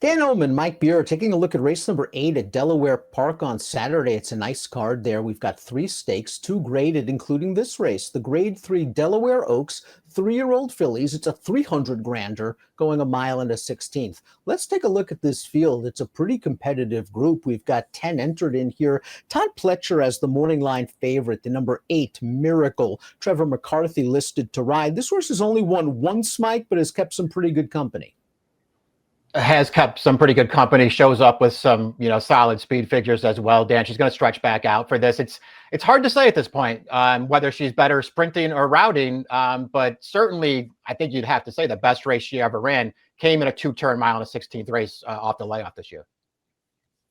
Dan Illman, Mike Beer, taking a look at race number 8 at Delaware Park on Saturday. It's a nice card there. We've got 3 stakes, 2 graded, including this race. The Grade 3 Delaware Oaks, 3-year-old fillies. It's a 300 grander going a mile and a 16th. Let's take a look at this field. It's a pretty competitive group. We've got 10 entered in here. Todd Pletcher as the morning line favorite, the number 8, Miracle. Trevor McCarthy listed to ride. This horse has only won once, Mike, but has kept some pretty good company. Has kept some pretty good company, shows up with some, solid speed figures as well. Dan, she's going to stretch back out for this. It's hard to say at this point whether she's better sprinting or routing, but certainly I think you'd have to say the best race she ever ran came in a 2-turn mile and a 16th race off the layoff this year.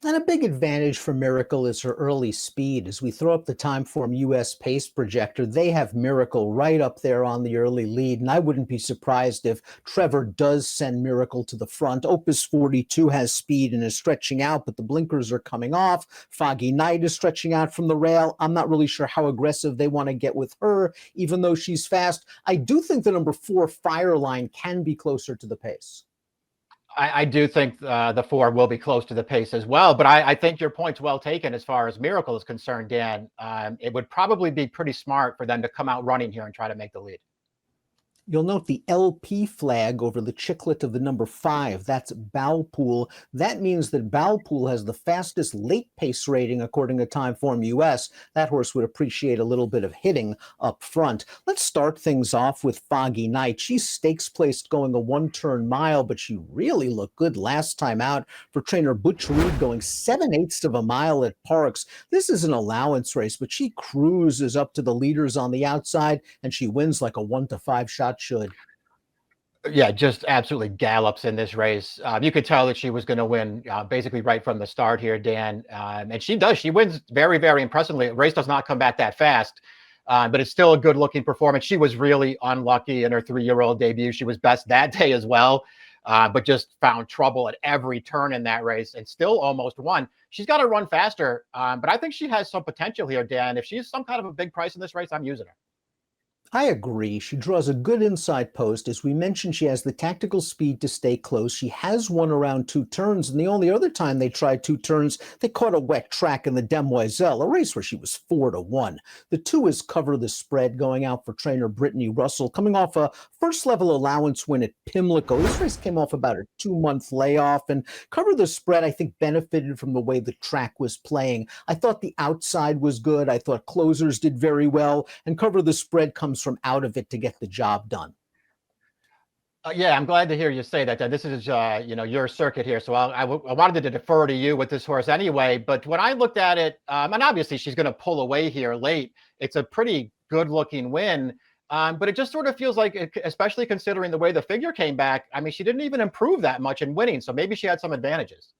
And a big advantage for Miracle is her early speed. As we throw up the Timeform US pace projector, they have Miracle right up there on the early lead. And I wouldn't be surprised if Trevor does send Miracle to the front. Opus 42 has speed and is stretching out, but the blinkers are coming off. Foggy Night is stretching out from the rail. I'm not really sure how aggressive they want to get with her, even though she's fast. I do think the number 4, Fireline, can be closer to the pace. I do think the 4 will be close to the pace as well, but I think your point's well taken as far as Miracle is concerned, Dan. It would probably be pretty smart for them to come out running here and try to make the lead. You'll note the LP flag over the chiclet of the number 5. That's Balpool. That means that Balpool has the fastest late pace rating according to Timeform US. That horse would appreciate a little bit of hitting up front. Let's start things off with Foggy Night. She's stakes placed going a 1-turn mile, but she really looked good last time out for trainer Butch Reed, going 7/8 of a mile at Parks. This is an allowance race, but she cruises up to the leaders on the outside, and she wins like a 1-to-5 shot should. Yeah, just absolutely gallops in this race. You could tell that she was going to win basically right from the start here, Dan. And she does. She wins very, very impressively. The race does not come back that fast, but it's still a good-looking performance. She was really unlucky in her 3-year-old debut. She was best that day as well, but just found trouble at every turn in that race and still almost won. She's got to run faster, but I think she has some potential here, Dan. If she's some kind of a big price in this race, I'm using her. I agree. She draws a good inside post. As we mentioned, she has the tactical speed to stay close. She has won around 2 turns, and the only other time they tried 2 turns, they caught a wet track in the Demoiselle, a race where she was 4-1. The 2 is Cover the Spread, going out for trainer Brittany Russell, coming off a first-level allowance win at Pimlico. This race came off about a 2-month layoff, and Cover the Spread, I think, benefited from the way the track was playing. I thought the outside was good. I thought closers did very well, and Cover the Spread comes from out of it to get the job done. Yeah, I'm glad to hear you say that. This is, your circuit here. So I wanted to defer to you with this horse anyway. But when I looked at it, and obviously she's going to pull away here late, it's a pretty good looking win. But it just sort of feels like, especially considering the way the figure came back, I mean, she didn't even improve that much in winning. So maybe she had some advantages.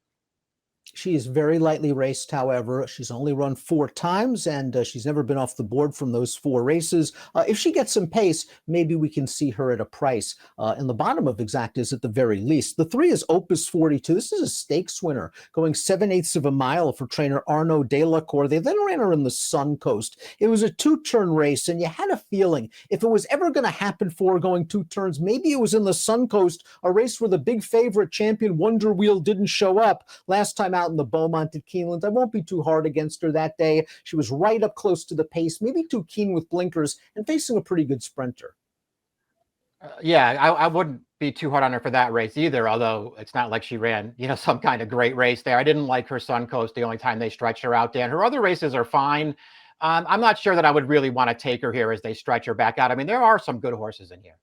She is very lightly raced, however. She's only run 4 times, and she's never been off the board from those 4 races. If she gets some pace, maybe we can see her at a price in the bottom of Exactas at the very least. The 3 is Opus 42. This is a stakes winner, going 7/8 of a mile for trainer Arnaud Delacour. They then ran her in the Suncoast. It was a 2-turn race, and you had a feeling if it was ever going to happen for her going 2 turns, maybe it was in the Suncoast, a race where the big favorite champion Wonder Wheel didn't show up last time out in the Beaumont at Keeneland. I won't be too hard against her that day. She was right up close to the pace, maybe too keen with blinkers, and facing a pretty good sprinter. I wouldn't be too hard on her for that race either, although it's not like she ran, some kind of great race there. I didn't like her Suncoast the only time they stretched her out, Dan. Her other races are fine. I'm not sure that I would really want to take her here as they stretch her back out. I mean, there are some good horses in here.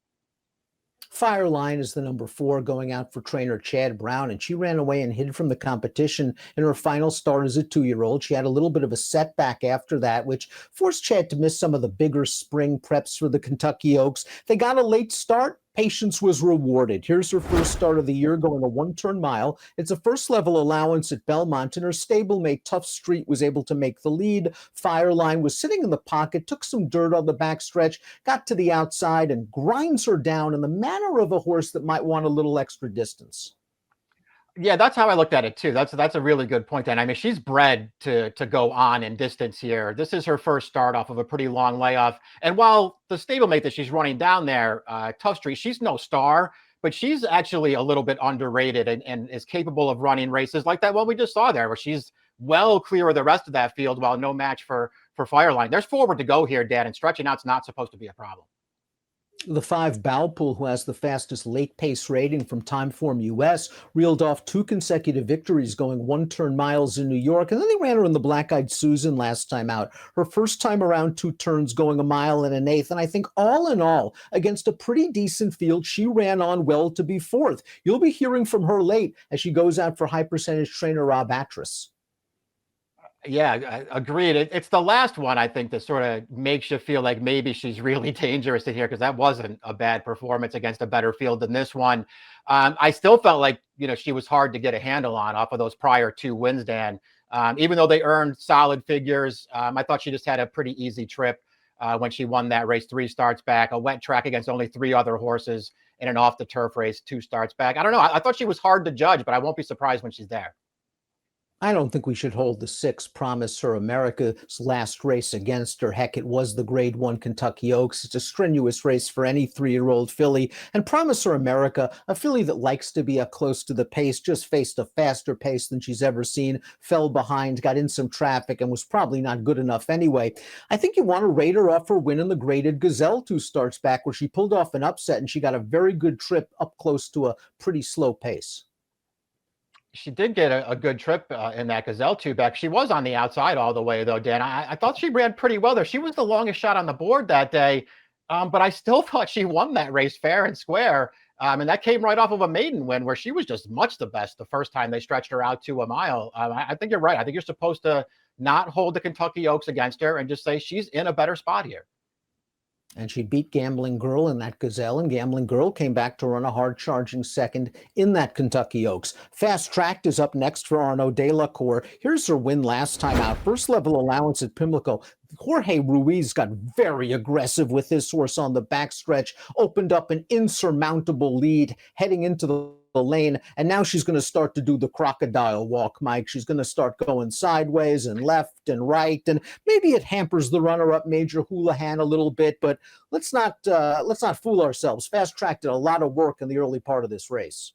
Fireline is the number 4, going out for trainer Chad Brown, and she ran away and hid from the competition in her final start as a 2-year-old. She had a little bit of a setback after that, which forced Chad to miss some of the bigger spring preps for the Kentucky Oaks. They got a late start. Patience was rewarded. Here's her first start of the year, going a 1-turn mile. It's a first-level allowance at Belmont, and her stablemate Tough Street was able to make the lead. Fireline was sitting in the pocket, took some dirt on the backstretch, got to the outside, and grinds her down in the manner of a horse that might want a little extra distance. Yeah, that's how I looked at it too. That's a really good point. And I mean, she's bred to go on in distance here. This is her first start off of a pretty long layoff. And while the stablemate that she's running down there, Tough Street, she's no star, but she's actually a little bit underrated and is capable of running races like that one we just saw there, where she's well clear of the rest of that field, while no match for Fireline. There's forward to go here, Dan, and stretching out's not supposed to be a problem. The 5 Balpool, who has the fastest late pace rating from Timeform US, reeled off 2 consecutive victories going 1-turn miles in New York, and then they ran her in the Black-Eyed Susan last time out. Her first time around 2 turns going 1 1/8, and I think all in all, against a pretty decent field, she ran on well to be 4th. You'll be hearing from her late as she goes out for high percentage trainer Rob Atras. Yeah, agreed. It's the last one, I think, that sort of makes you feel like maybe she's really dangerous in here, because that wasn't a bad performance against a better field than this one. I still felt like, she was hard to get a handle on off of those prior 2 wins, Dan. Even though they earned solid figures, I thought she just had a pretty easy trip when she won that race 3 starts back, a wet track against only 3 other horses, in an off-the-turf race 2 starts back. I don't know. I thought she was hard to judge, but I won't be surprised when she's there. I don't think we should hold the 6 Promise Her America's last race against her. Heck, it was the Grade 1 Kentucky Oaks. It's a strenuous race for any 3-year-old filly. And Promise Her America, a filly that likes to be up close to the pace, just faced a faster pace than she's ever seen, fell behind, got in some traffic, and was probably not good enough anyway. I think you want to rate her off her win in the Graded Gazelle 2 starts back, where she pulled off an upset and she got a very good trip up close to a pretty slow pace. She did get a good trip in that Gazelle 2 back. She was on the outside all the way, though, Dan. I thought she ran pretty well there. She was the longest shot on the board that day, but I still thought she won that race fair and square. And that came right off of a maiden win, where she was just much the best the first time they stretched her out to a mile. I think you're right. I think you're supposed to not hold the Kentucky Oaks against her and just say she's in a better spot here. And she beat Gambling Girl in that Gazelle, and Gambling Girl came back to run a hard-charging second in that Kentucky Oaks. Fast Tracked is up next for Arnaud Delacour. Here's her win last time out. First level allowance at Pimlico. Jorge Ruiz got very aggressive with this horse on the backstretch, opened up an insurmountable lead heading into the lane, and now she's going to start to do the crocodile walk, Mike. She's going to start going sideways and left and right, and maybe it hampers the runner-up Major Houlihan a little bit, but let's not fool ourselves. Fast Track did a lot of work in the early part of this race.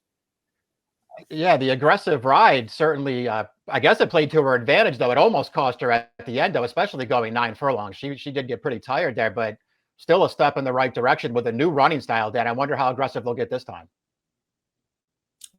Yeah, the aggressive ride certainly, I guess it played to her advantage, though. It almost cost her at the end, though, especially going 9 furlongs. She did get pretty tired there, but still a step in the right direction with a new running style, Dan. I wonder how aggressive they'll get this time.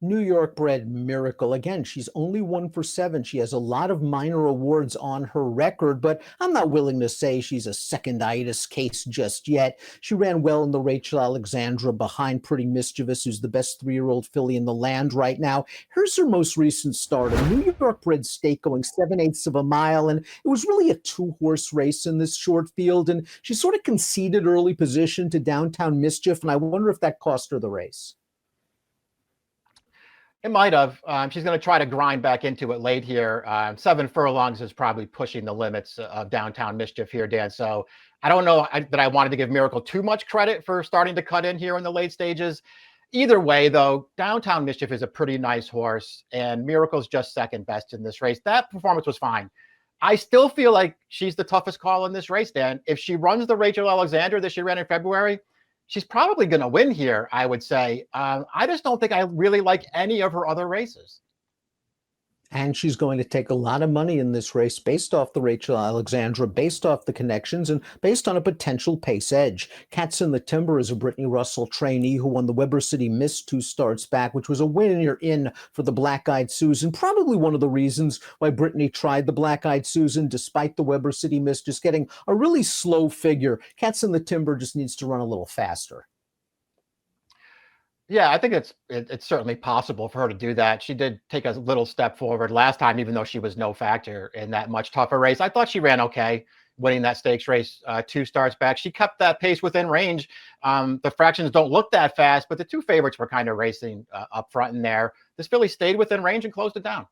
New York bred Miracle. Again, she's only 1 for 7. She has a lot of minor awards on her record, but I'm not willing to say she's a seconditis case just yet. She ran well in the Rachel Alexandra behind Pretty Mischievous, who's the best 3-year-old filly in the land right now. Here's her most recent start, a New York bred stake going 7/8 of a mile, and it was really a 2-horse race in this short field, and she sort of conceded early position to Downtown Mischief, and I wonder if that cost her the race. It might have. She's going to try to grind back into it late here. 7 furlongs is probably pushing the limits of Downtown Mischief here, Dan. So I don't know that I wanted to give Miracle too much credit for starting to cut in here in the late stages. Either way, though, Downtown Mischief is a pretty nice horse, and Miracle's just second best in this race. That performance was fine. I still feel like she's the toughest call in this race, Dan. If she runs the Rachel Alexander that she ran in February, she's probably going to win here, I would say. I just don't think I really like any of her other races. And she's going to take a lot of money in this race based off the Rachel Alexandra, based off the connections, and based on a potential pace edge. Cats in the Timber is a Brittany Russell trainee who won the Weber City Miss 2 starts back, which was a winner in for the Black-Eyed Susan. Probably one of the reasons why Brittany tried the Black-Eyed Susan, despite the Weber City Miss just getting a really slow figure. Cats in the Timber just needs to run a little faster. Yeah, I think it's certainly possible for her to do that. She did take a little step forward last time, even though she was no factor in that much tougher race. I thought she ran okay, winning that stakes race 2 starts back. She kept that pace within range. The fractions don't look that fast, but the 2 favorites were kind of racing up front in there. This filly stayed within range and closed it down.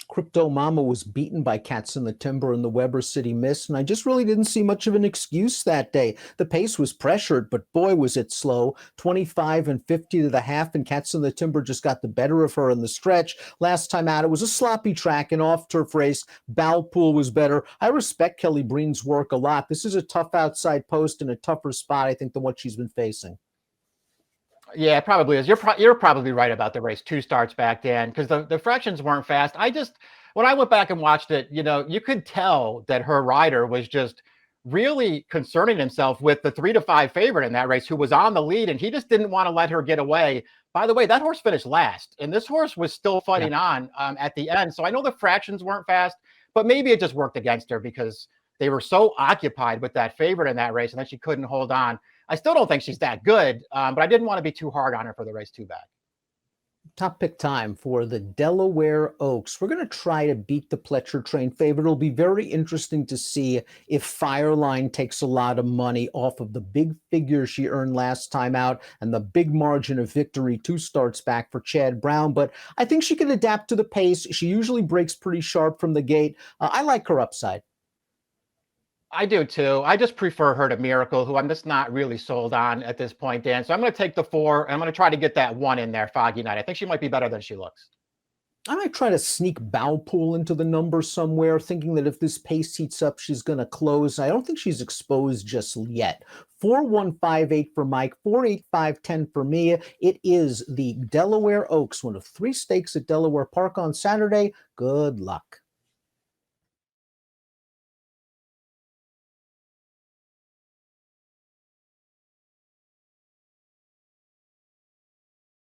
Crypto Mama was beaten by Cats in the Timber in the Weber City Miss, and I just really didn't see much of an excuse that day. The pace was pressured, but boy, was it slow. 25 and 50 to the half, and Cats in the Timber just got the better of her in the stretch. Last time out, it was a sloppy track, an off-turf race. Balpool was better. I respect Kelly Breen's work a lot. This is a tough outside post and a tougher spot, I think, than what she's been facing. Yeah, it probably is. You're probably right about the race. Two starts back, Dan, because the fractions weren't fast. When I went back and watched it, you could tell that her rider was just really concerning himself with the 3-5 favorite in that race, who was on the lead, and he just didn't want to let her get away. By the way, that horse finished last, and this horse was still Yeah. fighting on at the end. So I know the fractions weren't fast, but maybe it just worked against her because they were so occupied with that favorite in that race, and then she couldn't hold on. I still don't think she's that good, but I didn't want to be too hard on her for the race too bad. Top pick time for the Delaware Oaks. We're going to try to beat the Pletcher Train favorite. It'll be very interesting to see if Fireline takes a lot of money off of the big figure she earned last time out and the big margin of victory 2 starts back for Chad Brown. But I think she can adapt to the pace. She usually breaks pretty sharp from the gate. I like her upside. I do too. I just prefer her to Miracle, who I'm just not really sold on at this point, Dan. So I'm going to take the 4, and I'm going to try to get that 1 in there, Foggy Night. I think she might be better than she looks. I might try to sneak Bowpool into the number somewhere, thinking that if this pace heats up, she's going to close. I don't think she's exposed just yet. 4158 for Mike, 48510 for me. It is the Delaware Oaks, one of 3 stakes at Delaware Park on Saturday. Good luck.